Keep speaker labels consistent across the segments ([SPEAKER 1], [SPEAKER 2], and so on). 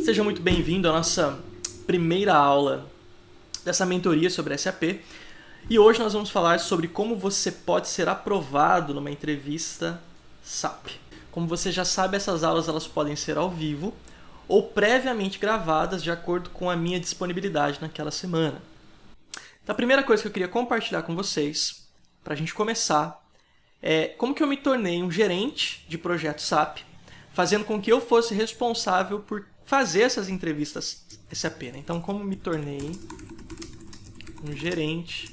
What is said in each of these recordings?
[SPEAKER 1] Seja muito bem-vindo à nossa primeira aula dessa mentoria sobre SAP. E hoje nós vamos falar sobre como você pode ser aprovado numa entrevista SAP. Como você já sabe, essas aulas elas podem ser ao vivo ou previamente gravadas de acordo com a minha disponibilidade naquela semana. Então, a primeira coisa que eu queria compartilhar com vocês, para a gente começar, é como que eu me tornei um gerente de projeto SAP, fazendo com que eu fosse responsável por fazer essas entrevistas SAP. Então, como me tornei um gerente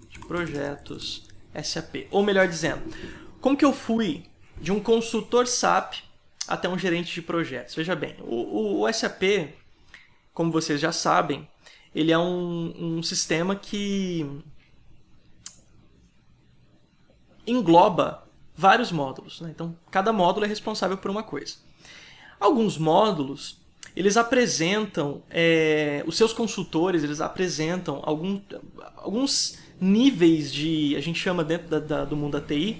[SPEAKER 1] de projetos SAP? Ou melhor dizendo, como que eu fui de um consultor SAP até um gerente de projetos? Veja bem, o SAP, como vocês já sabem, ele é um sistema que engloba vários módulos, né? Então, cada módulo é responsável por uma coisa. Alguns módulos, eles apresentam, os seus consultores, eles apresentam alguns níveis de, a gente chama dentro do mundo da TI,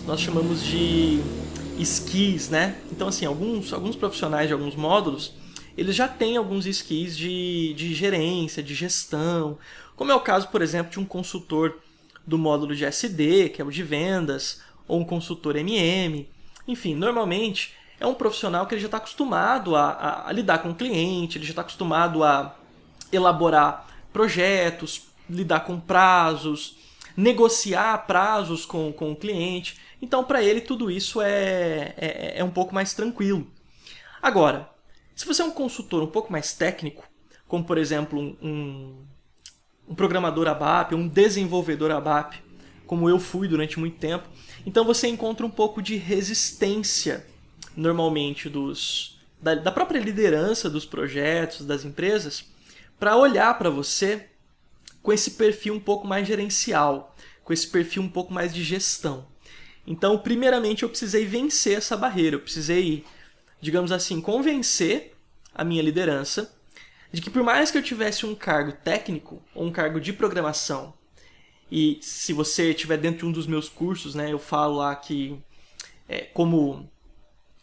[SPEAKER 1] nós chamamos de skills, né? Então, assim, alguns profissionais de alguns módulos, eles já têm alguns skills de gerência, de gestão, como é o caso, por exemplo, de um consultor do módulo de SD, que é o de vendas, ou um consultor MM. Enfim, normalmente é um profissional que ele já está acostumado a lidar com o cliente, ele já está acostumado a elaborar projetos, lidar com prazos, negociar prazos com o cliente. Então, para ele, tudo isso é um pouco mais tranquilo. Agora, se você é um consultor um pouco mais técnico, como, por exemplo, um programador ABAP, um desenvolvedor ABAP, como eu fui durante muito tempo, então você encontra um pouco de resistência, normalmente, da própria liderança dos projetos, das empresas, para olhar para você com esse perfil um pouco mais gerencial, com esse perfil um pouco mais de gestão. Então, primeiramente, eu precisei vencer essa barreira, eu precisei, digamos assim, convencer a minha liderança de que por mais que eu tivesse um cargo técnico ou um cargo de programação, e se você estiver dentro de um dos meus cursos, né, eu falo lá que como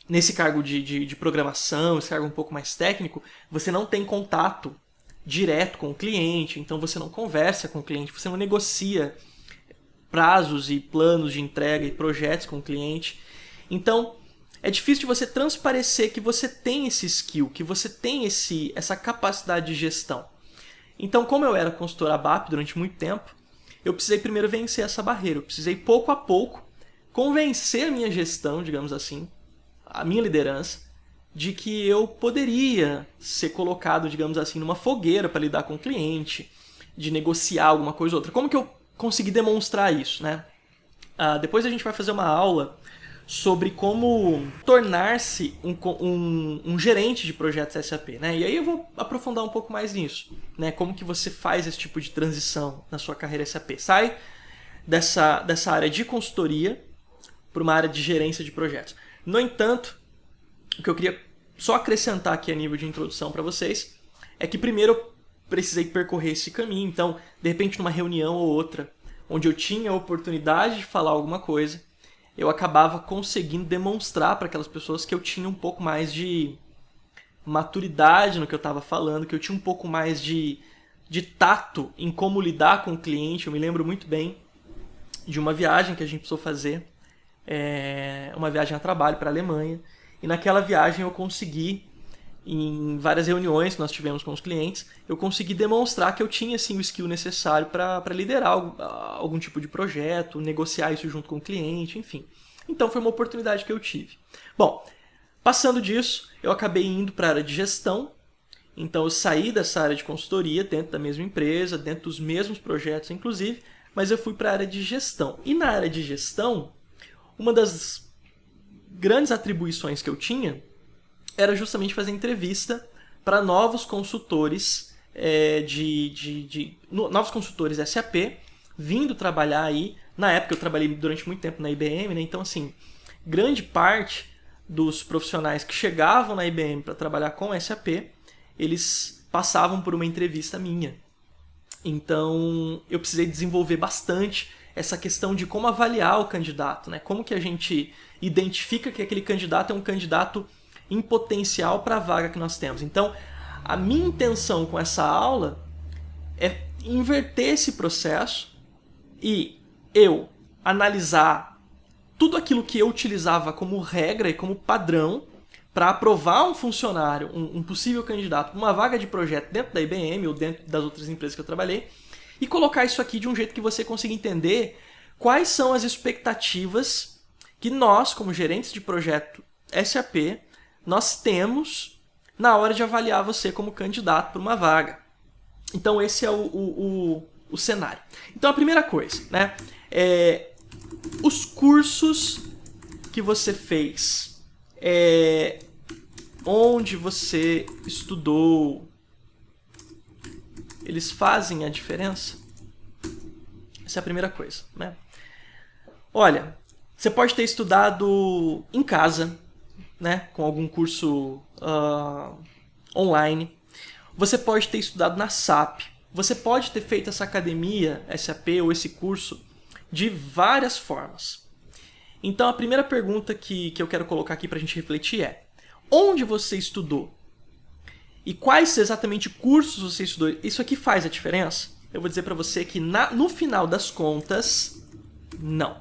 [SPEAKER 1] nesse cargo de programação, esse cargo um pouco mais técnico, você não tem contato direto com o cliente, então você não conversa com o cliente, você não negocia prazos e planos de entrega e projetos com o cliente. Então, é difícil de você transparecer que você tem esse skill, que você tem essa capacidade de gestão. Então, como eu era consultor ABAP durante muito tempo, eu precisei primeiro vencer essa barreira. Eu precisei, pouco a pouco, convencer a minha gestão, digamos assim, a minha liderança, de que eu poderia ser colocado, digamos assim, numa fogueira para lidar com o cliente, de negociar alguma coisa ou outra. Como que eu consegui demonstrar isso, né? Depois a gente vai fazer uma aula sobre como tornar-se um gerente de projetos SAP, né? E aí eu vou aprofundar um pouco mais nisso, né? Como que você faz esse tipo de transição na sua carreira SAP. Sai dessa área de consultoria para uma área de gerência de projetos. No entanto, o que eu queria só acrescentar aqui a nível de introdução para vocês é que primeiro eu precisei percorrer esse caminho. Então, de repente, numa reunião ou outra, onde eu tinha a oportunidade de falar alguma coisa, eu acabava conseguindo demonstrar para aquelas pessoas que eu tinha um pouco mais de maturidade no que eu estava falando, que eu tinha um pouco mais de tato em como lidar com o cliente. Eu me lembro muito bem de uma viagem que a gente precisou fazer, uma viagem a trabalho para a Alemanha, e naquela viagem eu consegui, em várias reuniões que nós tivemos com os clientes, eu consegui demonstrar que eu tinha sim, o skill necessário para liderar algum tipo de projeto, negociar isso junto com o cliente, enfim. Então foi uma oportunidade que eu tive. Bom, passando disso, eu acabei indo para a área de gestão. Então eu saí dessa área de consultoria, dentro da mesma empresa, dentro dos mesmos projetos inclusive, mas eu fui para a área de gestão. E na área de gestão, uma das grandes atribuições que eu tinha era justamente fazer entrevista para novos consultores novos consultores SAP vindo trabalhar aí. Na época eu trabalhei durante muito tempo na IBM, né? Então assim, grande parte dos profissionais que chegavam na IBM para trabalhar com SAP, eles passavam por uma entrevista minha. Então eu precisei desenvolver bastante essa questão de como avaliar o candidato, né? Como que a gente identifica que aquele candidato é um candidato em potencial para a vaga que nós temos. Então, a minha intenção com essa aula é inverter esse processo e eu analisar tudo aquilo que eu utilizava como regra e como padrão para aprovar um funcionário, um possível candidato para uma vaga de projeto dentro da IBM ou dentro das outras empresas que eu trabalhei, e colocar isso aqui de um jeito que você consiga entender quais são as expectativas que nós, como gerentes de projeto SAP, nós temos na hora de avaliar você como candidato para uma vaga. Então esse é o cenário. Então a primeira coisa, né, os cursos que você fez, onde você estudou, eles fazem a diferença? Essa é a primeira coisa, né? Olha, você pode ter estudado em casa, né, com algum curso online. Você pode ter estudado na SAP. Você pode ter feito essa academia SAP ou esse curso de várias formas. Então a primeira pergunta que eu quero colocar aqui para a gente refletir é: onde você estudou? E quais exatamente cursos você estudou? Isso aqui faz a diferença? Eu vou dizer para você que no final das contas, não.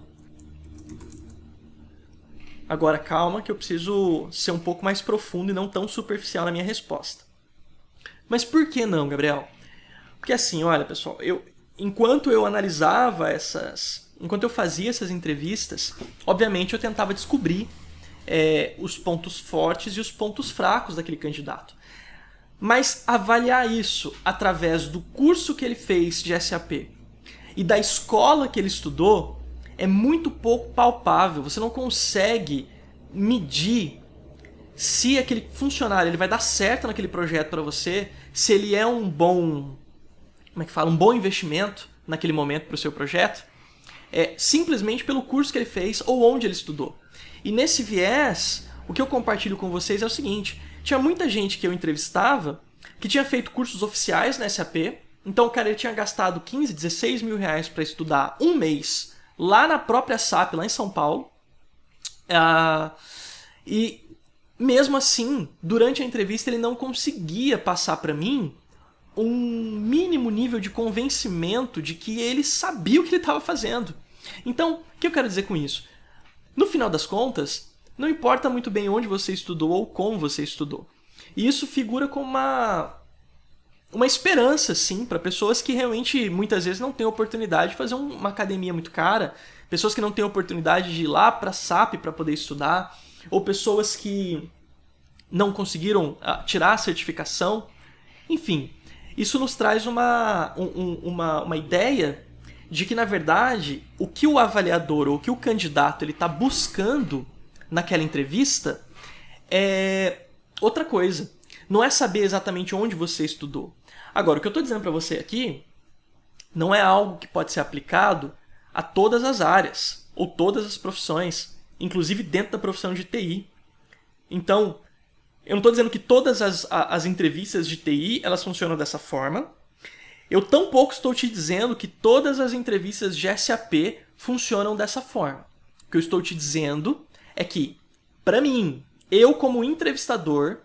[SPEAKER 1] Agora calma que eu preciso ser um pouco mais profundo e não tão superficial na minha resposta. Mas por que não, Gabriel? Porque assim, olha pessoal, enquanto eu analisava enquanto eu fazia essas entrevistas, obviamente eu tentava descobrir os pontos fortes e os pontos fracos daquele candidato. Mas avaliar isso através do curso que ele fez de SAP e da escola que ele estudou é muito pouco palpável. Você não consegue medir se aquele funcionário ele vai dar certo naquele projeto para você, se ele é um bom, um bom investimento naquele momento para o seu projeto, simplesmente pelo curso que ele fez ou onde ele estudou. E nesse viés, o que eu compartilho com vocês é o seguinte: tinha muita gente que eu entrevistava que tinha feito cursos oficiais na SAP, então o cara ele tinha gastado 15, 16 mil reais para estudar um mês lá na própria SAP, lá em São Paulo, e mesmo assim, durante a entrevista ele não conseguia passar para mim um mínimo nível de convencimento de que ele sabia o que ele estava fazendo. Então, o que eu quero dizer com isso? No final das contas, não importa muito bem onde você estudou ou como você estudou. E isso figura como uma esperança, sim, para pessoas que realmente muitas vezes não têm oportunidade de fazer uma academia muito cara, pessoas que não têm oportunidade de ir lá para a SAP para poder estudar, ou pessoas que não conseguiram tirar a certificação. Enfim, isso nos traz uma ideia de que, na verdade, o que o avaliador ou o que o candidato está buscando naquela entrevista é outra coisa. Não é saber exatamente onde você estudou. Agora, o que eu estou dizendo para você aqui não é algo que pode ser aplicado a todas as áreas ou todas as profissões, inclusive dentro da profissão de TI. Então, eu não estou dizendo que todas as entrevistas de TI elas funcionam dessa forma. Eu tampouco estou te dizendo que todas as entrevistas de SAP funcionam dessa forma. O que eu estou te dizendo é que, para mim, eu como entrevistador,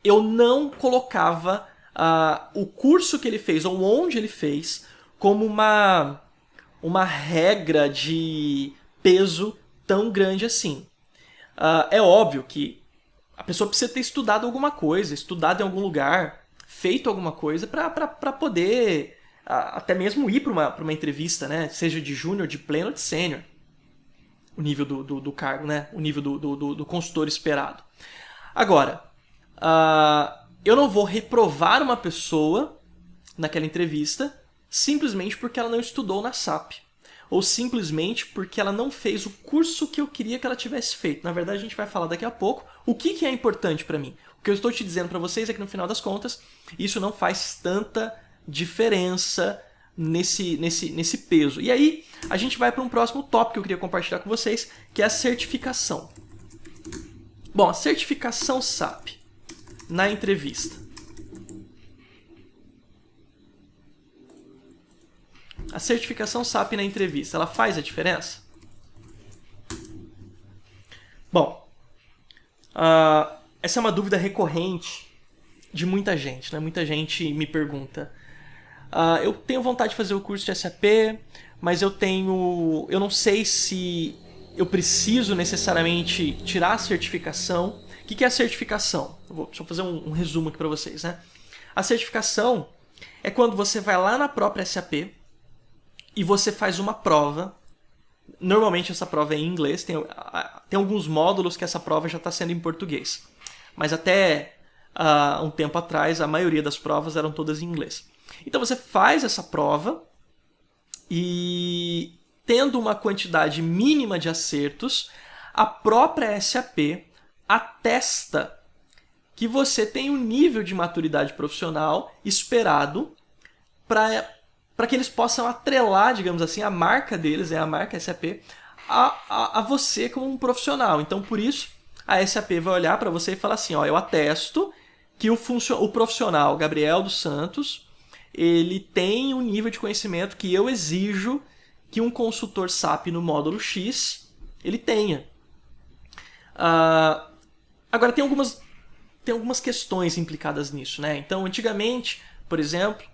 [SPEAKER 1] eu não colocava o curso que ele fez ou onde ele fez como uma regra de peso tão grande assim. É óbvio que a pessoa precisa ter estudado alguma coisa, estudado em algum lugar, feito alguma coisa para poder até mesmo ir para uma entrevista, né? Seja de júnior, de pleno ou de sênior. O nível do cargo, né? O nível do consultor esperado. Agora, eu não vou reprovar uma pessoa naquela entrevista simplesmente porque ela não estudou na SAP. Ou simplesmente porque ela não fez o curso que eu queria que ela tivesse feito. Na verdade, a gente vai falar daqui a pouco o que é importante para mim. O que eu estou te dizendo para vocês é que, no final das contas, isso não faz tanta diferença nesse peso. E aí, a gente vai para um próximo tópico que eu queria compartilhar com vocês, que é a certificação. Bom, a certificação SAP na entrevista. A certificação SAP na entrevista, ela faz a diferença? Bom, Essa é uma dúvida recorrente de muita gente, né? Muita gente me pergunta: eu tenho vontade de fazer o curso de SAP, mas eu não sei se eu preciso necessariamente tirar a certificação. O que é a certificação? Deixa eu fazer um resumo aqui para vocês, né? A certificação é quando você vai lá na própria SAP e você faz uma prova. Normalmente essa prova é em inglês, tem alguns módulos que essa prova já está sendo em português. Mas até um tempo atrás, a maioria das provas eram todas em inglês. Então você faz essa prova e, tendo uma quantidade mínima de acertos, a própria SAP atesta que você tem um nível de maturidade profissional esperado para que eles possam atrelar, digamos assim, a marca deles, a marca SAP, a você como um profissional. Então, por isso, a SAP vai olhar para você e falar assim: eu atesto que o profissional Gabriel dos Santos, ele tem um nível de conhecimento que eu exijo que um consultor SAP no módulo X ele tenha. Agora, tem algumas questões implicadas nisso, né? Então, antigamente, por exemplo,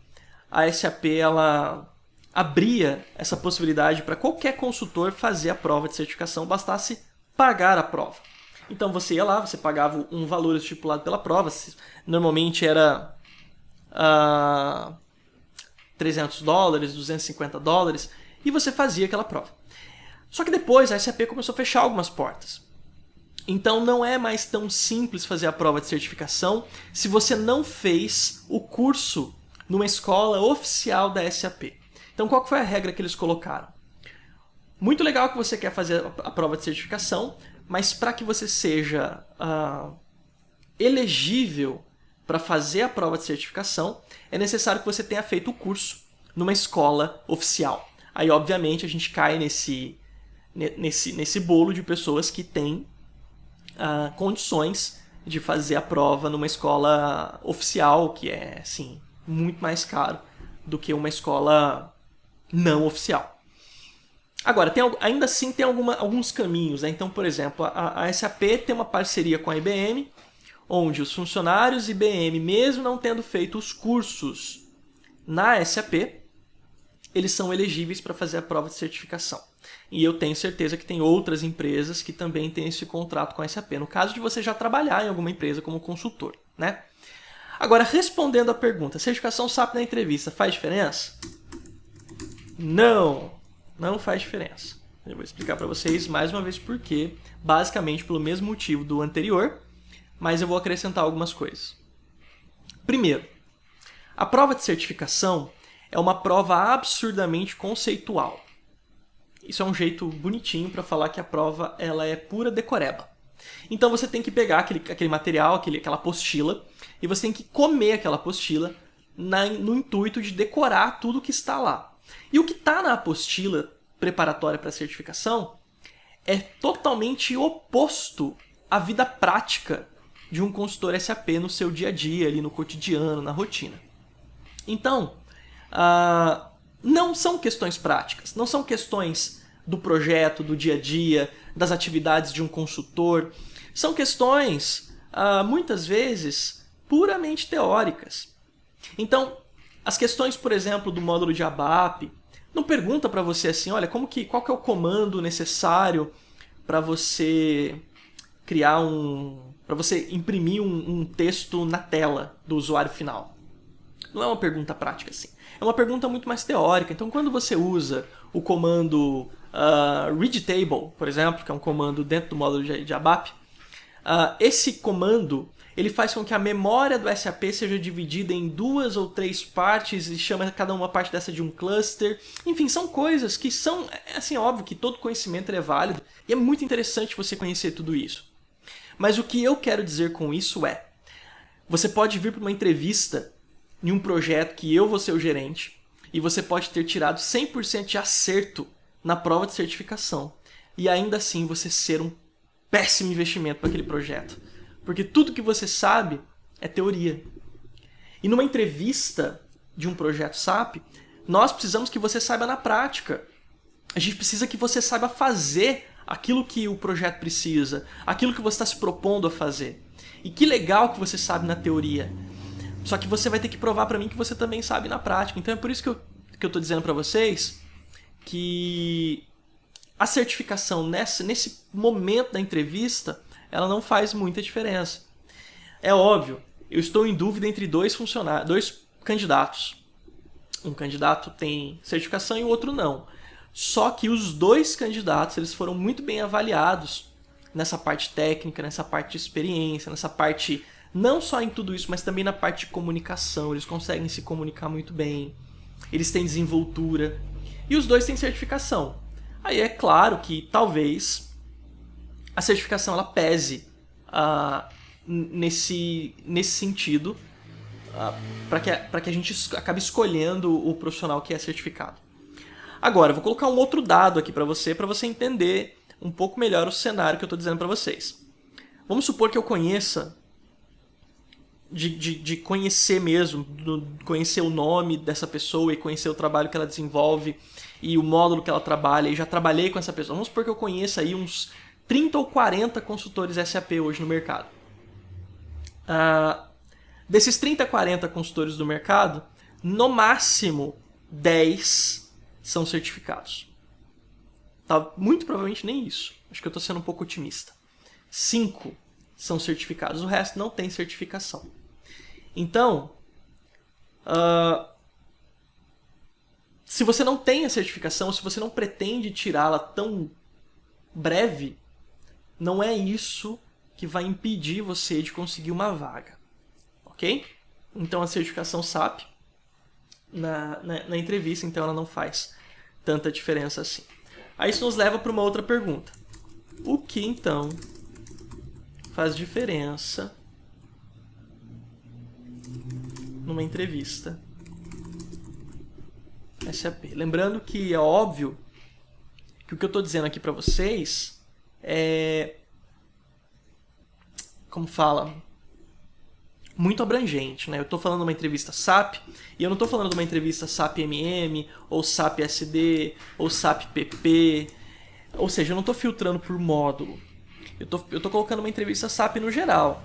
[SPEAKER 1] a SAP ela abria essa possibilidade para qualquer consultor fazer a prova de certificação, bastasse pagar a prova. Então você ia lá, você pagava um valor estipulado pela prova, normalmente era $300, $250, e você fazia aquela prova. Só que depois a SAP começou a fechar algumas portas. Então não é mais tão simples fazer a prova de certificação se você não fez o curso numa escola oficial da SAP. Então qual foi a regra que eles colocaram? Muito legal que você quer fazer a prova de certificação, mas para que você seja elegível para fazer a prova de certificação, é necessário que você tenha feito o curso numa escola oficial. Aí, obviamente, a gente cai nesse bolo de pessoas que têm condições de fazer a prova numa escola oficial, que é, assim, muito mais caro do que uma escola não oficial. Agora, ainda assim tem alguns caminhos, né? Então, por exemplo, a SAP tem uma parceria com a IBM, onde os funcionários IBM, mesmo não tendo feito os cursos na SAP, eles são elegíveis para fazer a prova de certificação. E eu tenho certeza que tem outras empresas que também têm esse contrato com a SAP, no caso de você já trabalhar em alguma empresa como consultor, né? Agora, respondendo à pergunta, certificação SAP na entrevista faz diferença? Não faz diferença. Eu vou explicar para vocês mais uma vez por quê, basicamente pelo mesmo motivo do anterior, mas eu vou acrescentar algumas coisas. Primeiro, a prova de certificação é uma prova absurdamente conceitual. Isso é um jeito bonitinho para falar que a prova ela é pura decoreba. Então você tem que pegar aquele material, aquela apostila, e você tem que comer aquela apostila no intuito de decorar tudo que está lá. E o que está na apostila preparatória para a certificação é totalmente oposto à vida prática de um consultor SAP no seu dia a dia, ali no cotidiano, na rotina. Então, não são questões práticas, não são questões do projeto, do dia a dia, das atividades de um consultor. São questões, muitas vezes, puramente teóricas. Então, as questões, por exemplo, do módulo de ABAP, não pergunta para você assim, olha, qual que é o comando necessário para você para você imprimir um texto na tela do usuário final. Não é uma pergunta prática assim. É uma pergunta muito mais teórica. Então, quando você usa o comando readTable, por exemplo, que é um comando dentro do módulo de ABAP, esse comando ele faz com que a memória do SAP seja dividida em 2 ou 3 partes e chama cada uma parte dessa de um cluster. Enfim, são coisas que são, assim, óbvio que todo conhecimento é válido e é muito interessante você conhecer tudo isso. Mas o que eu quero dizer com isso é, você pode vir para uma entrevista em um projeto que eu vou ser o gerente e você pode ter tirado 100% de acerto na prova de certificação e ainda assim você ser um péssimo investimento para aquele projeto. Porque tudo que você sabe é teoria. E numa entrevista de um projeto SAP, nós precisamos que você saiba na prática. A gente precisa que você saiba fazer aquilo que o projeto precisa, aquilo que você está se propondo a fazer. E que legal que você sabe na teoria. Só que você vai ter que provar para mim que você também sabe na prática. Então é por isso que eu tô dizendo para vocês que a certificação nesse momento da entrevista, ela não faz muita diferença. É óbvio, eu estou em dúvida entre dois candidatos. Um candidato tem certificação e o outro não. Só que os dois candidatos, eles foram muito bem avaliados nessa parte técnica, nessa parte de experiência, nessa parte, não só em tudo isso, mas também na parte de comunicação. Eles conseguem se comunicar muito bem, eles têm desenvoltura, e os dois têm certificação. Aí é claro que talvez a certificação ela pese nesse sentido, para que a gente acabe escolhendo o profissional que é certificado. Agora, eu vou colocar um outro dado aqui para você entender um pouco melhor o cenário que eu estou dizendo para vocês. Vamos supor que eu conheça, de conhecer mesmo, conhecer o nome dessa pessoa e conhecer o trabalho que ela desenvolve e o módulo que ela trabalha, e já trabalhei com essa pessoa. Vamos supor que eu conheça aí uns 30 ou 40 consultores SAP hoje no mercado. Desses 30, 40 consultores do mercado, no máximo 10 são certificados. Tá? Muito provavelmente nem isso. Acho que eu estou sendo um pouco otimista. 5 são certificados, o resto não tem certificação. Então, se você não tem a certificação, se você não pretende tirá-la tão breve, não é isso que vai impedir você de conseguir uma vaga. Ok? Então a certificação SAP na entrevista, então ela não faz tanta diferença assim. Aí isso nos leva para uma outra pergunta. O que então faz diferença numa entrevista SAP? Lembrando que é óbvio que o que eu estou dizendo aqui para vocês é, como fala, muito abrangente, né? Eu estou falando de uma entrevista SAP e eu não estou falando de uma entrevista SAP MM ou SAP SD ou SAP PP, ou seja, eu não estou filtrando por módulo. Eu tô colocando uma entrevista SAP no geral.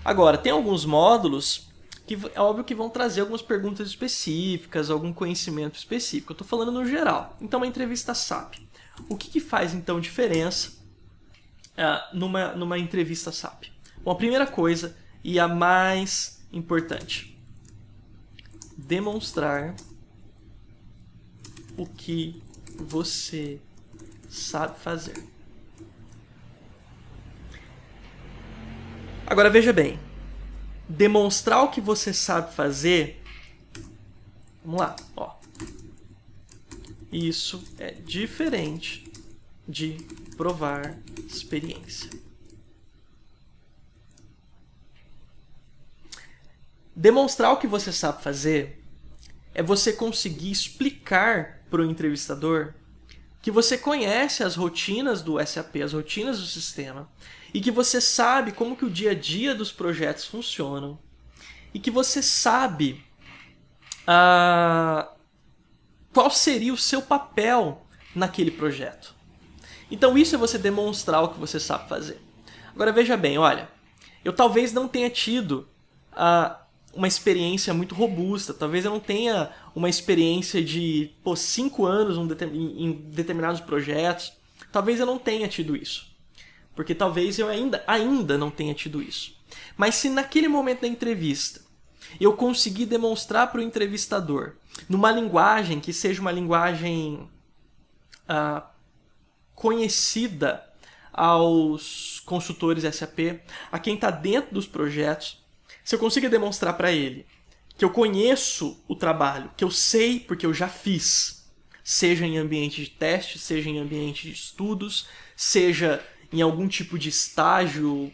[SPEAKER 1] Agora, tem alguns módulos que é óbvio que vão trazer algumas perguntas específicas, algum conhecimento específico. Eu estou falando no geral. Então, uma entrevista SAP. O que faz então diferença numa entrevista SAP? Bom, a primeira coisa e a mais importante: demonstrar o que você sabe fazer. Agora veja bem, demonstrar o que você sabe fazer, vamos lá, ó. Isso é diferente de provar experiência. Demonstrar o que você sabe fazer é você conseguir explicar para o entrevistador que você conhece as rotinas do SAP, as rotinas do sistema, e que você sabe como que o dia a dia dos projetos funcionam, e que você sabe qual seria o seu papel naquele projeto. Então isso é você demonstrar o que você sabe fazer. Agora veja bem, olha, eu talvez não tenha tido uma experiência muito robusta, talvez eu não tenha uma experiência de 5 anos em determinados projetos, talvez eu não tenha tido isso, porque talvez eu ainda não tenha tido isso. Mas se naquele momento da entrevista eu conseguir demonstrar para o entrevistador, numa linguagem que seja uma linguagem conhecida aos consultores SAP, a quem está dentro dos projetos, se eu conseguir demonstrar para ele que eu conheço o trabalho, que eu sei porque eu já fiz, seja em ambiente de teste, seja em ambiente de estudos, seja em algum tipo de estágio,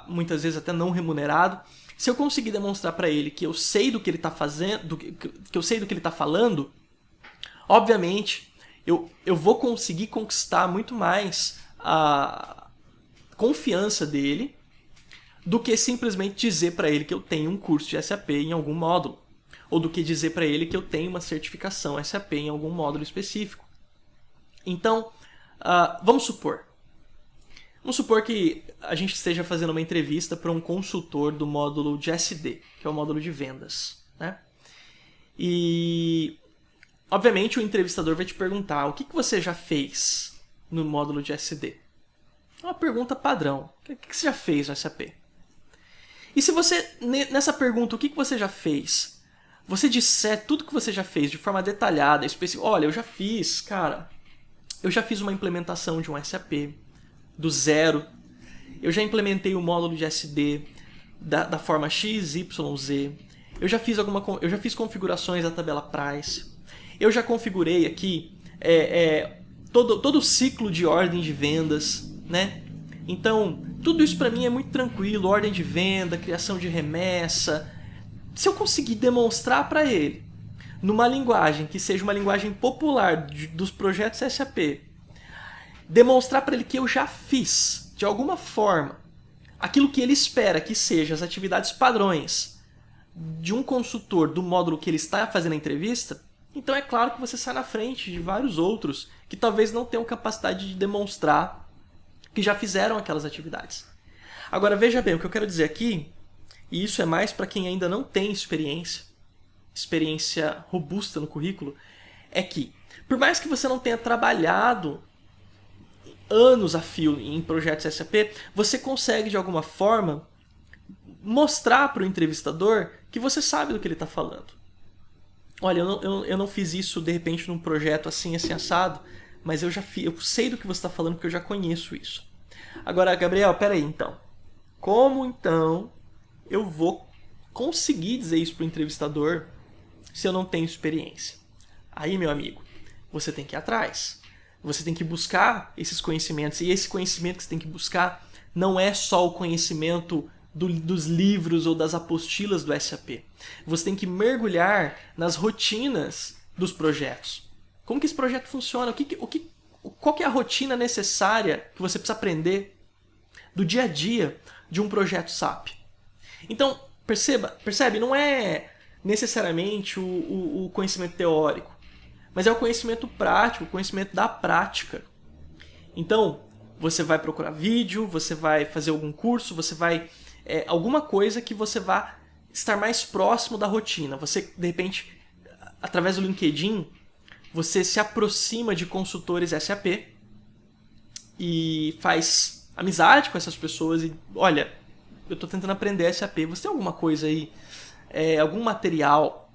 [SPEAKER 1] muitas vezes até não remunerado, se eu conseguir demonstrar para ele que eu sei do que ele está fazendo, que eu sei do que ele está falando, obviamente eu vou conseguir conquistar muito mais a confiança dele do que simplesmente dizer para ele que eu tenho um curso de SAP em algum módulo, ou do que dizer para ele que eu tenho uma certificação SAP em algum módulo específico. Então, vamos supor, Vamos supor que a gente esteja fazendo uma entrevista para um consultor do módulo de SD, que é o módulo de vendas, né? E, obviamente, o entrevistador vai te perguntar o que você já fez no módulo de SD. É uma pergunta padrão. O que você já fez no SAP? E se você, nessa pergunta, o que você já fez, você disser tudo que você já fez de forma detalhada, específica, olha, eu já fiz uma implementação de um SAP do zero, eu já implementei o módulo de SD da forma X, Y, Z, eu já fiz configurações da tabela price, eu já configurei aqui todo o ciclo de ordem de vendas, né? Então, tudo isso para mim é muito tranquilo, ordem de venda, criação de remessa. Se eu conseguir demonstrar para ele, numa linguagem que seja uma linguagem popular dos projetos SAP, demonstrar para ele que eu já fiz, de alguma forma, aquilo que ele espera que seja as atividades padrões de um consultor do módulo que ele está fazendo a entrevista, então é claro que você sai na frente de vários outros que talvez não tenham capacidade de demonstrar que já fizeram aquelas atividades. Agora veja bem, o que eu quero dizer aqui, e isso é mais para quem ainda não tem experiência robusta no currículo, é que, por mais que você não tenha trabalhado anos a fio em projetos SAP, você consegue de alguma forma mostrar para o entrevistador que você sabe do que ele está falando. Olha, eu não fiz isso de repente num projeto assim assado, mas eu sei do que você está falando porque eu já conheço isso. Agora, Gabriel, peraí então. Como então eu vou conseguir dizer isso para o entrevistador se eu não tenho experiência? Aí, meu amigo, você tem que ir atrás. Você tem que buscar esses conhecimentos. E esse conhecimento que você tem que buscar não é só o conhecimento dos livros ou das apostilas do SAP. Você tem que mergulhar nas rotinas dos projetos. Como que esse projeto funciona? Qual que é a rotina necessária que você precisa aprender do dia a dia de um projeto SAP? Então, percebe? Não é necessariamente o conhecimento teórico, mas é o conhecimento prático, o conhecimento da prática. Então, você vai procurar vídeo, você vai fazer algum curso, você vai... alguma coisa que você vá estar mais próximo da rotina. Você, de repente, através do LinkedIn, você se aproxima de consultores SAP e faz amizade com essas pessoas e, olha, eu estou tentando aprender SAP, você tem alguma coisa aí, algum material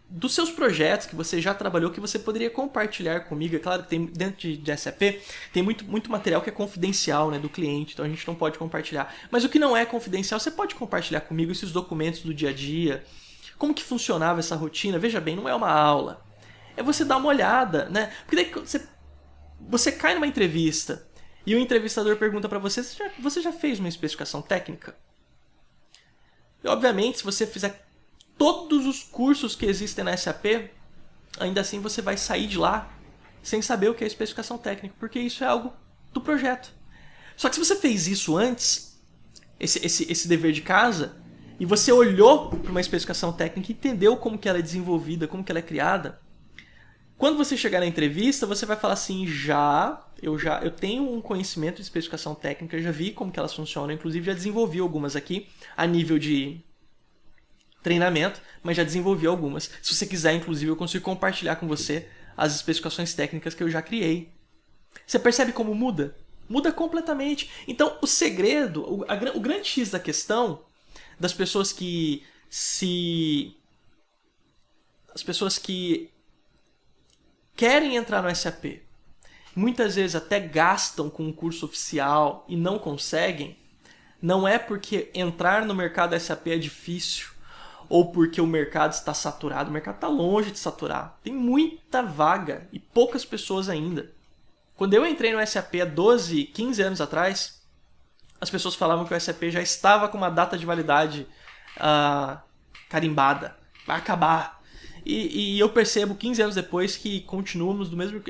[SPEAKER 1] dos seus projetos que você já trabalhou que você poderia compartilhar comigo? É claro, dentro de SAP tem muito material que é confidencial, né, do cliente, então a gente não pode compartilhar. Mas o que não é confidencial, você pode compartilhar comigo esses documentos do dia a dia, como que funcionava essa rotina. Veja bem, não é uma aula, é você dar uma olhada, né? Porque daí você cai numa entrevista e o entrevistador pergunta para você já fez uma especificação técnica? E, obviamente, se você fizer todos os cursos que existem na SAP, ainda assim você vai sair de lá sem saber o que é especificação técnica, porque isso é algo do projeto. Só que se você fez isso antes, esse dever de casa, e você olhou para uma especificação técnica e entendeu como que ela é desenvolvida, como que ela é criada, quando você chegar na entrevista, você vai falar assim, eu tenho um conhecimento de especificação técnica, já vi como que elas funcionam, inclusive já desenvolvi algumas aqui a nível de treinamento, mas já desenvolvi algumas. Se você quiser, inclusive, eu consigo compartilhar com você as especificações técnicas que eu já criei. Você percebe como muda? Muda completamente. Então, o segredo, o grande X da questão das pessoas as pessoas que querem entrar no SAP, muitas vezes até gastam com um curso oficial e não conseguem, não é porque entrar no mercado SAP é difícil, ou porque o mercado está saturado. O mercado está longe de saturar. Tem muita vaga e poucas pessoas ainda. Quando eu entrei no SAP há 12, 15 anos atrás, as pessoas falavam que o SAP já estava com uma data de validade carimbada. Vai acabar. E eu percebo 15 anos depois que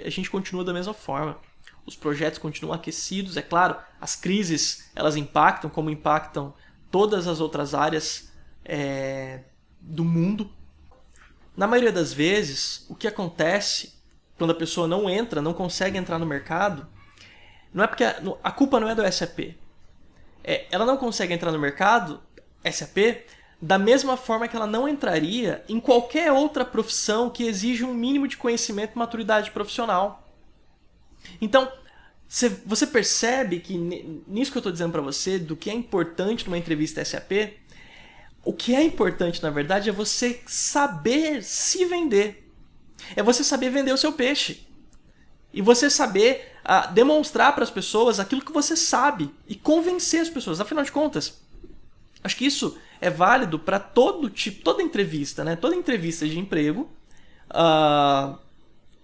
[SPEAKER 1] a gente continua da mesma forma. Os projetos continuam aquecidos, é claro. As crises, elas impactam como impactam todas as outras áreas do mundo. Na maioria das vezes, o que acontece quando a pessoa não consegue entrar no mercado, Não é porque a culpa não é do SAP. Ela não consegue entrar no mercado, SAP, da mesma forma que ela não entraria em qualquer outra profissão que exige um mínimo de conhecimento e maturidade profissional. Então, você percebe que nisso que eu estou dizendo para você, do que é importante numa entrevista SAP, o que é importante, na verdade, é você saber se vender. É você saber vender o seu peixe. E você saber demonstrar para as pessoas aquilo que você sabe e convencer as pessoas. Afinal de contas, acho que isso é válido para toda entrevista, né? Toda entrevista de emprego,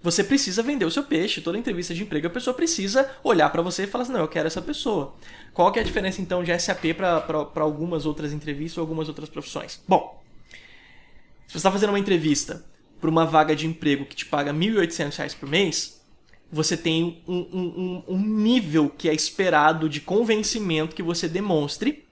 [SPEAKER 1] você precisa vender o seu peixe. Toda entrevista de emprego, a pessoa precisa olhar para você e falar assim, não, eu quero essa pessoa. Qual que é a diferença, então, de SAP para algumas outras entrevistas ou algumas outras profissões? Bom, se você está fazendo uma entrevista para uma vaga de emprego que te paga R$ 1.800 por mês, você tem um nível que é esperado de convencimento que você demonstre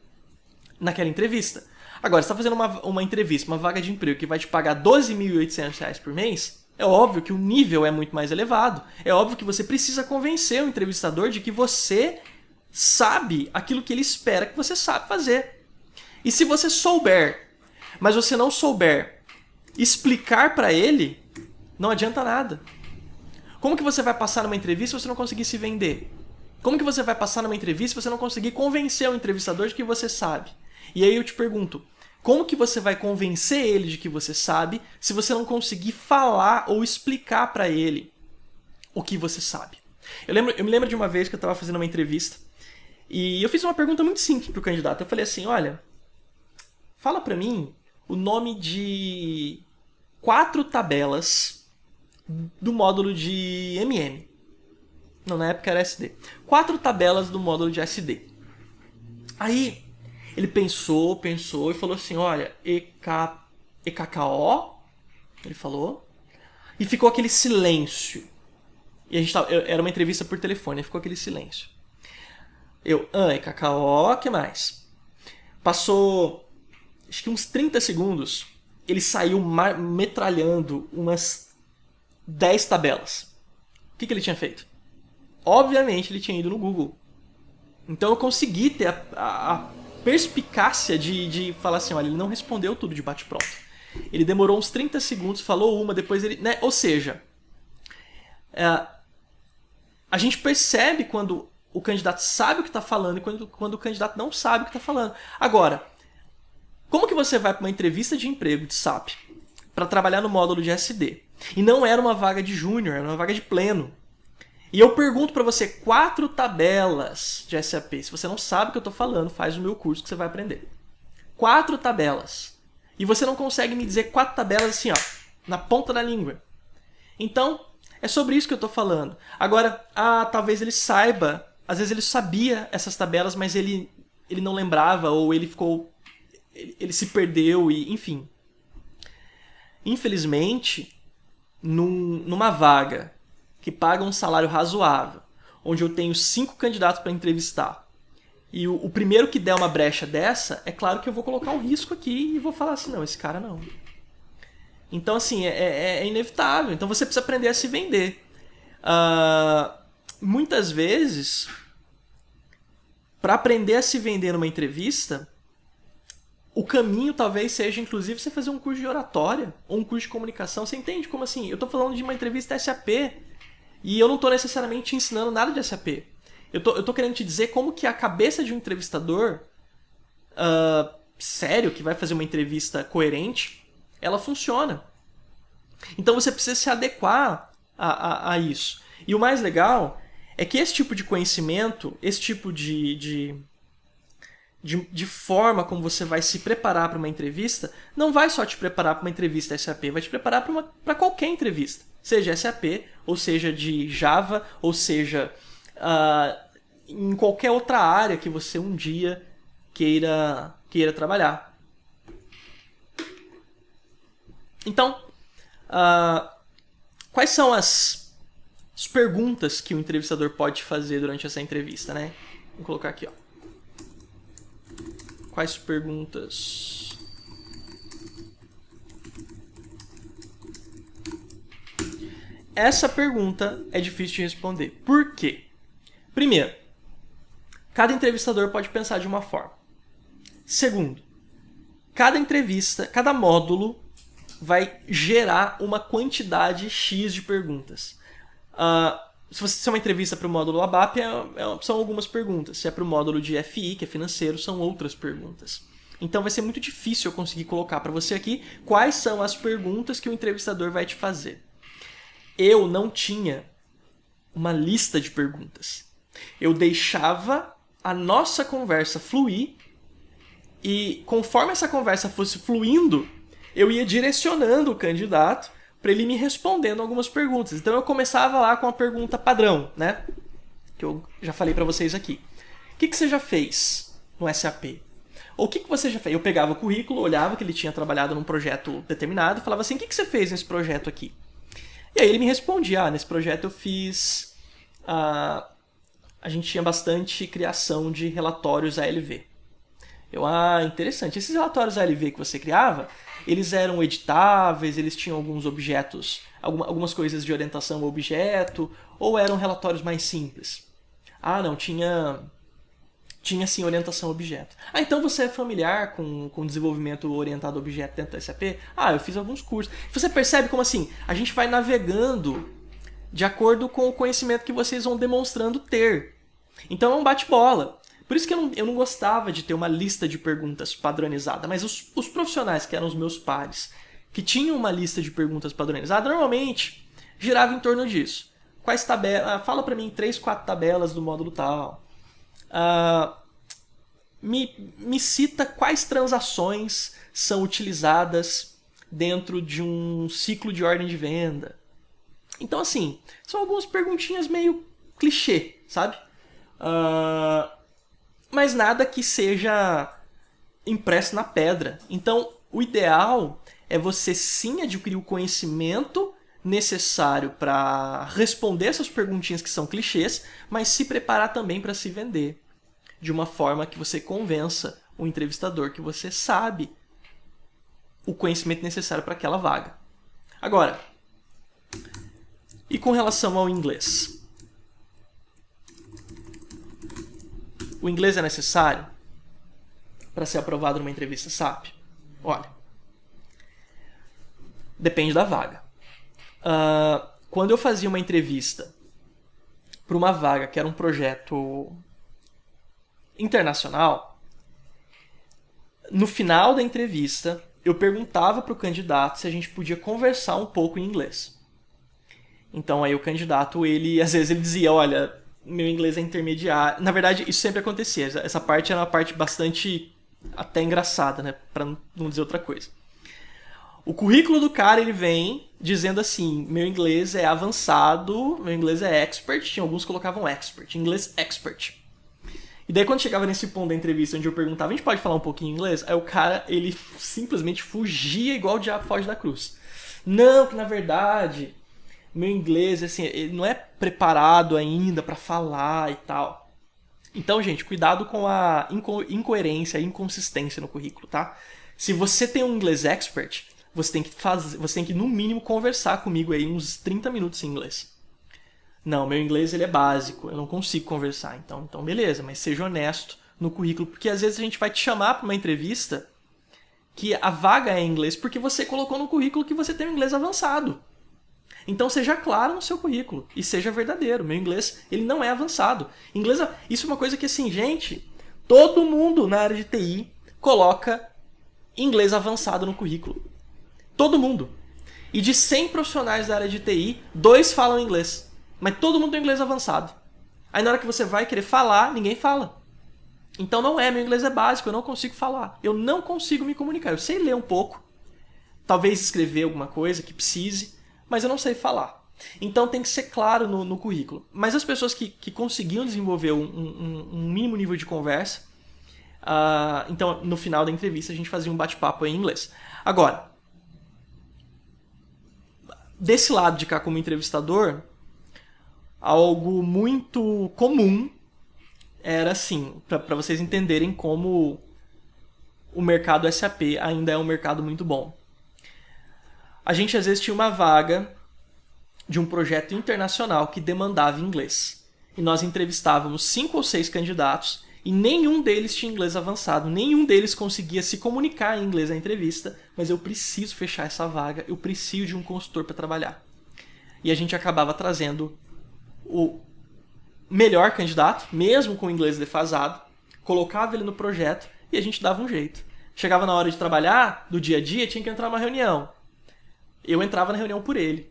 [SPEAKER 1] naquela entrevista. Agora, você está fazendo uma entrevista, uma vaga de emprego que vai te pagar R$ 12.800 por mês, é óbvio que o nível é muito mais elevado. É óbvio que você precisa convencer o entrevistador de que você sabe aquilo que ele espera que você sabe fazer. E se você souber, mas você não souber explicar para ele, não adianta nada. Como que você vai passar numa entrevista se você não conseguir se vender? Como que você vai passar numa entrevista se você não conseguir convencer o entrevistador de que você sabe? E aí eu te pergunto, como que você vai convencer ele de que você sabe se você não conseguir falar ou explicar para ele o que você sabe? Eu me lembro de uma vez que eu estava fazendo uma entrevista e eu fiz uma pergunta muito simples pro candidato. Eu falei assim, olha, fala para mim o nome de 4 tabelas do módulo de MM. Não, na época era SD. 4 tabelas do módulo de SD. Aí ele pensou e falou assim, olha, EKKO, ele falou, e ficou aquele silêncio. E era uma entrevista por telefone, ficou aquele silêncio. EKKO, o que mais? Passou, acho que uns 30 segundos, ele saiu metralhando umas 10 tabelas. O que ele tinha feito? Obviamente ele tinha ido no Google. Então eu consegui ter a perspicácia de falar assim, olha, ele não respondeu tudo de bate-pronto. Ele demorou uns 30 segundos, falou uma, depois ele... né? Ou seja, a gente percebe quando o candidato sabe o que está falando e quando o candidato não sabe o que está falando. Agora, como que você vai para uma entrevista de emprego de SAP para trabalhar no módulo de SD? E não era uma vaga de júnior, era uma vaga de pleno. E eu pergunto para você 4 tabelas de SAP. Se você não sabe o que eu estou falando, faz o meu curso que você vai aprender. 4 tabelas. E você não consegue me dizer 4 tabelas assim, ó, na ponta da língua. Então, é sobre isso que eu estou falando. Agora, talvez ele saiba, às vezes ele sabia essas tabelas, mas ele não lembrava, ou ele se perdeu, e enfim. Infelizmente, numa vaga que paga um salário razoável, onde eu tenho 5 candidatos para entrevistar, e o primeiro que der uma brecha dessa, é claro que eu vou colocar um risco aqui e vou falar assim, não, esse cara não. Então, assim, é inevitável. Então você precisa aprender a se vender. Muitas vezes, para aprender a se vender numa entrevista, o caminho talvez seja, inclusive, você fazer um curso de oratória ou um curso de comunicação. Você entende como assim? Eu estou falando de uma entrevista SAP e eu não estou necessariamente te ensinando nada de SAP. Eu tô querendo te dizer como que a cabeça de um entrevistador sério, que vai fazer uma entrevista coerente, ela funciona. Então você precisa se adequar a isso. E o mais legal é que esse tipo de conhecimento, esse tipo de forma como você vai se preparar para uma entrevista, não vai só te preparar para uma entrevista SAP, vai te preparar para qualquer entrevista. Seja SAP, ou seja de Java, ou seja em qualquer outra área que você um dia queira trabalhar. Então, quais são as perguntas que o entrevistador pode fazer durante essa entrevista, né? Vou colocar aqui, ó. Quais perguntas? Essa pergunta é difícil de responder. Por quê? Primeiro, cada entrevistador pode pensar de uma forma. Segundo, cada entrevista, cada módulo vai gerar uma quantidade X de perguntas. Se é uma entrevista para o módulo ABAP, são algumas perguntas. Se é para o módulo de FI, que é financeiro, são outras perguntas. Então vai ser muito difícil eu conseguir colocar para você aqui quais são as perguntas que o entrevistador vai te fazer. Eu não tinha uma lista de perguntas. Eu deixava a nossa conversa fluir e conforme essa conversa fosse fluindo, eu ia direcionando o candidato para ele me respondendo algumas perguntas. Então eu começava lá com a pergunta padrão, né? Que eu já falei para vocês aqui. O que você já fez no SAP? Ou o que você já fez? Eu pegava o currículo, olhava que ele tinha trabalhado num projeto determinado e falava assim, o que você fez nesse projeto aqui? E aí ele me respondia, nesse projeto eu fiz... a gente tinha bastante criação de relatórios ALV. Interessante. Esses relatórios ALV que você criava, eles eram editáveis, eles tinham alguns objetos, algumas coisas de orientação ao objeto, ou eram relatórios mais simples? Não, tinha sim orientação a objeto. Então você é familiar com desenvolvimento orientado a objeto dentro do SAP? Eu fiz alguns cursos. Você percebe como assim, a gente vai navegando de acordo com o conhecimento que vocês vão demonstrando ter. Então é um bate-bola. Por isso que eu não gostava de ter uma lista de perguntas padronizada, mas os profissionais que eram os meus pares, que tinham uma lista de perguntas padronizada, normalmente girava em torno disso. Quais tabelas? Fala para mim 3, 4 tabelas do módulo tal. Me cita quais transações são utilizadas dentro de um ciclo de ordem de venda. Então, assim, são algumas perguntinhas meio clichê, sabe? Mas nada que seja impresso na pedra. Então, o ideal é você sim adquirir o conhecimento necessário para responder essas perguntinhas que são clichês, mas se preparar também para se vender de uma forma que você convença o entrevistador que você sabe o conhecimento necessário para aquela vaga. Agora, e com relação ao inglês? O inglês é necessário para ser aprovado numa entrevista SAP? Olha, depende da vaga. Quando eu fazia uma entrevista para uma vaga que era um projeto internacional, no final da entrevista eu perguntava para o candidato se a gente podia conversar um pouco em inglês. Então aí o candidato, às vezes ele dizia, olha, meu inglês é intermediário. Na verdade, isso sempre acontecia. Essa parte era uma parte bastante até engraçada, né? Para não dizer outra coisa. O currículo do cara, ele vem dizendo assim, meu inglês é avançado, meu inglês é expert. Tinha alguns que colocavam expert, inglês expert. E daí quando chegava nesse ponto da entrevista onde eu perguntava, a gente pode falar um pouquinho inglês? Aí o cara, ele simplesmente fugia igual o diabo foge da cruz. Não, que na verdade... meu inglês, assim, ele não é preparado ainda para falar e tal. Então, gente, cuidado com a incoerência, a inconsistência no currículo, tá? Se você tem um inglês expert, você tem que no mínimo conversar comigo aí uns 30 minutos em inglês. Não, meu inglês ele é básico, eu não consigo conversar. Então beleza, mas seja honesto no currículo, porque às vezes a gente vai te chamar para uma entrevista que a vaga é em inglês porque você colocou no currículo que você tem um inglês avançado. Então seja claro no seu currículo e seja verdadeiro. Meu inglês, ele não é avançado. Inglês, isso é uma coisa que assim, gente, todo mundo na área de TI coloca inglês avançado no currículo. Todo mundo. E de 100 profissionais da área de TI, 2 falam inglês. Mas todo mundo tem inglês avançado. Aí na hora que você vai querer falar, ninguém fala. Então meu inglês é básico, eu não consigo falar. Eu não consigo me comunicar. Eu sei ler um pouco, talvez escrever alguma coisa que precise, mas eu não sei falar. Então tem que ser claro no currículo. Mas as pessoas que conseguiam desenvolver um mínimo nível de conversa, então no final da entrevista a gente fazia um bate-papo em inglês. Agora, desse lado de cá como entrevistador, algo muito comum era assim, para vocês entenderem como o mercado SAP ainda é um mercado muito bom. A gente às vezes tinha uma vaga de um projeto internacional que demandava inglês. e nós entrevistávamos 5 ou 6 candidatos e nenhum deles tinha inglês avançado, nenhum deles conseguia se comunicar em inglês na entrevista, mas eu preciso fechar essa vaga, eu preciso de um consultor para trabalhar. E a gente acabava trazendo o melhor candidato, mesmo com o inglês defasado, colocava ele no projeto e a gente dava um jeito. Chegava na hora de trabalhar, do dia a dia, tinha que entrar numa reunião. Eu entrava na reunião por ele.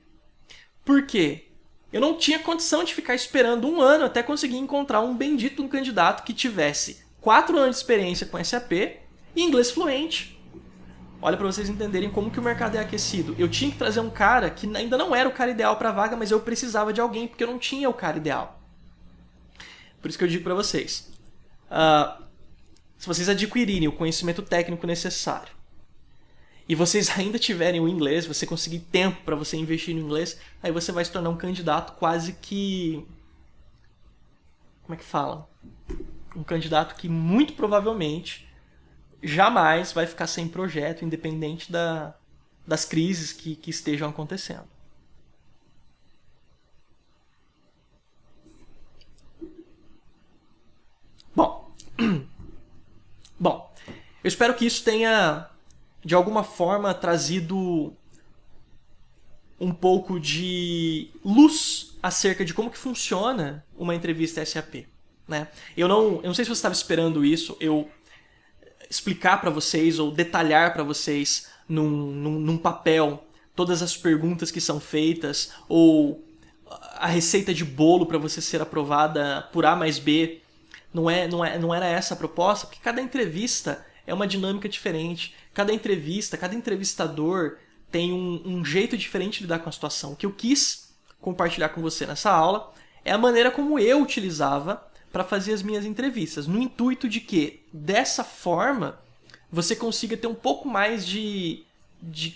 [SPEAKER 1] Por quê? Eu não tinha condição de ficar esperando um ano até conseguir encontrar um bendito um candidato que tivesse 4 anos de experiência com SAP e inglês fluente. Olha para vocês entenderem como que o mercado é aquecido. Eu tinha que trazer um cara que ainda não era o cara ideal para a vaga, mas eu precisava de alguém porque eu não tinha o cara ideal. Por isso que eu digo para vocês, se vocês adquirirem o conhecimento técnico necessário e vocês ainda tiverem o inglês, você conseguir tempo para você investir no inglês, aí você vai se tornar um candidato quase que... Como é que fala? Um candidato que muito provavelmente jamais vai ficar sem projeto, independente das crises que estejam acontecendo. Bom, eu espero que isso tenha, de alguma forma, trazido um pouco de luz acerca de como que funciona uma entrevista SAP. Né? Eu não sei se você estava esperando isso, eu explicar para vocês ou detalhar para vocês num papel todas as perguntas que são feitas ou a receita de bolo para você ser aprovada por A mais B. Não era essa a proposta, porque cada entrevista é uma dinâmica diferente. Cada entrevista, cada entrevistador tem um jeito diferente de lidar com a situação. O que eu quis compartilhar com você nessa aula é a maneira como eu utilizava para fazer as minhas entrevistas, no intuito de que, dessa forma, você consiga ter um pouco mais de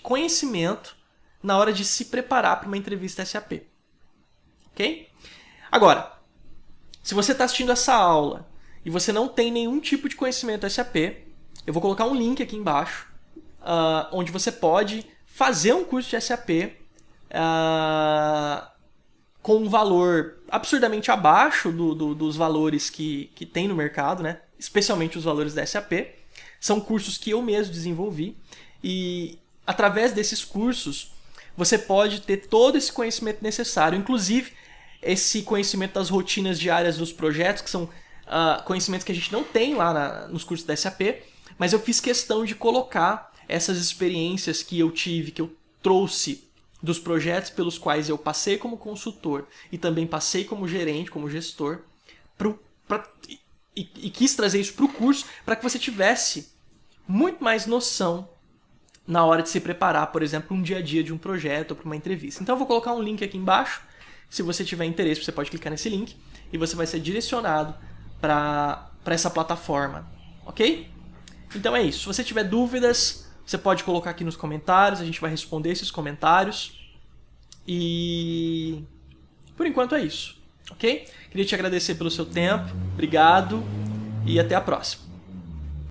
[SPEAKER 1] conhecimento na hora de se preparar para uma entrevista SAP. Ok? Agora, se você está assistindo essa aula e você não tem nenhum tipo de conhecimento SAP, eu vou colocar um link aqui embaixo, onde você pode fazer um curso de SAP com um valor absurdamente abaixo dos valores que tem no mercado, né? Especialmente os valores da SAP. São cursos que eu mesmo desenvolvi e, através desses cursos, você pode ter todo esse conhecimento necessário, inclusive esse conhecimento das rotinas diárias dos projetos, que são conhecimentos que a gente não tem lá nos cursos da SAP, mas eu fiz questão de colocar essas experiências que eu tive, que eu trouxe dos projetos pelos quais eu passei como consultor e também passei como gerente, como gestor, e quis trazer isso para o curso para que você tivesse muito mais noção na hora de se preparar, por exemplo, um dia a dia de um projeto ou para uma entrevista. Então eu vou colocar um link aqui embaixo. Se você tiver interesse, você pode clicar nesse link e você vai ser direcionado para essa plataforma, ok? Então é isso. Se você tiver dúvidas, você pode colocar aqui nos comentários, a gente vai responder esses comentários. E por enquanto é isso, ok? Queria te agradecer pelo seu tempo, obrigado e até a próxima.